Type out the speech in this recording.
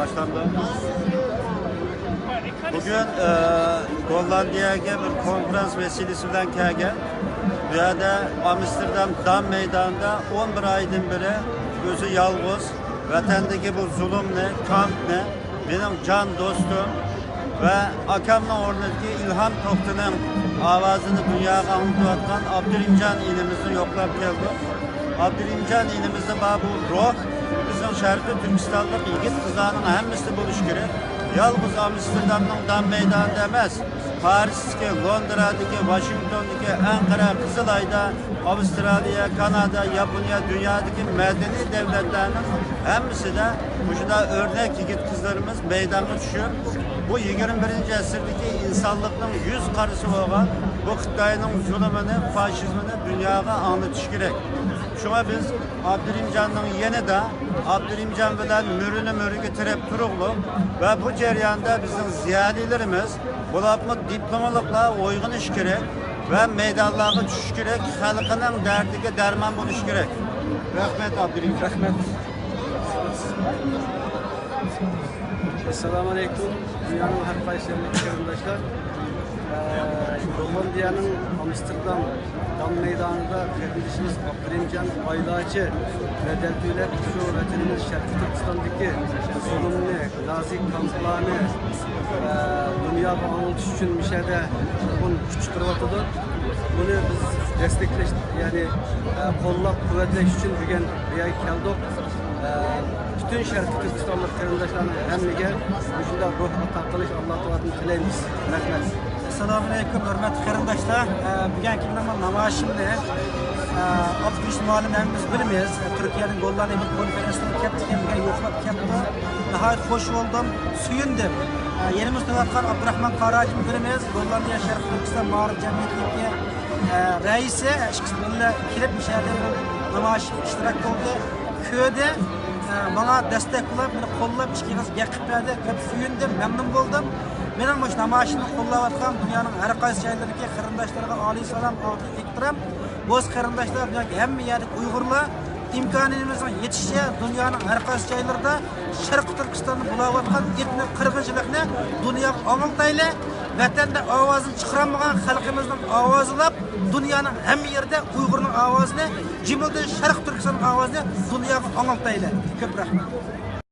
başlandı. Bugün Hollandiyaga bir konferans vesilesi bilan kelgan. Bu yerda Amsterdam Dam meydanida 11 oydan beri o'zi yolg'iz vatandagi bu zulmni, kampni benim can dostum ve akamning o'rnidagi İlham To'xtining ovozini dunyoga unutayotgan Abdurrahimjon elimizni yo'qlab keldik. Abdurrahimjon elimizda bu ruh bizim Sharqiy Turkistonlik yigit qizlarning hammasi bo'lishi kerak. Yalnız Amsterdam'ın Dam meydanında emas, Paris'teki, Londra'daki, Washington'daki, Ankara, Kızılay'da, Avustralya, Kanada, Japonya, dünyadaki medeni devletlerinin hepsi de bu örnek yigit kızlarımız meydana düşüyor. Bu 21. asırdaki insanlıkın yüz karısı olan bu Xitayning zulmini, faşizmini dünyaya anlatış gerek. Şuna biz Abdurrahimjonning yenida Abdurrahimjon bilan mürünü getirip turug'liq ve bu jarayonda bizim ziyolilarimiz bularni diplomaliklar uyg'onish kerak ve maydonlarga tushish kerak, xalqining dardiga darmon bo'lish kerak. Rahmat Abdurrahimjon. Rahmat. Assalomu alaykum. Dünyanın her qaysi arkadaşlar. Hollandiyanın Amsterdam Dam meydanında kardeşimiz Abdurrahimjon Aylachi ve devlet şu vatanımız Şarkı Türkistan'daki zulümünü, nazik kamplarını dünyaya anlatış için müşahede bunu küçüktürüyordu. Bunu biz destekleş yani kollab kuvvetleş için bugün bir ay geldik. Bütün Şarkı Türkistan'lık kardeşlerine hemlige şunda ruh atakılış Allah Teala'dan dileyimiz. Rahmet. Assalamu alaikum hürmetli kardeşler. Bugünkü namoyishimni Abdurrahim muallimimiz bilamiz. Türkiye'nin Gollandiya bir konferansına kelib yo'qlab keldi. Nihoyat xush bo'ldim, suyundim. Yerimizda yotgan Abdurahmon Qarajim bilamiz. Gollandiya Sharq Turkiston ma'rif jamiyatiga raisi ishqismilla kelib mishada namoyish ishtirok qildi. Köyde bana destek olup, beni kollab, işkiniz yakıp verdi. Hep suyundim, memnun buldum. Benim bu namoyishni qo'llayotgan dunyoning har qaysi joylariga qarindoshlarga oliy salom, oliy ehtirom. Bo'z qarindoshlar yoki hamma yerlik Uyg'urlar imkonimizning yetishicha dunyoning har qaysi joylarida Sharqiy Turkistonni bulayotgan etnik qirg'inchilikni dunyoga o'ngiltayli. Vatanda ovozini chiqarmagan xalqimizning ovozilab, dunyoning hamma yerida Uyg'urning ovozini, jumladan Sharqiy Turkiston ovozini dunyoga o'ngiltayli. Ko'p rahmat.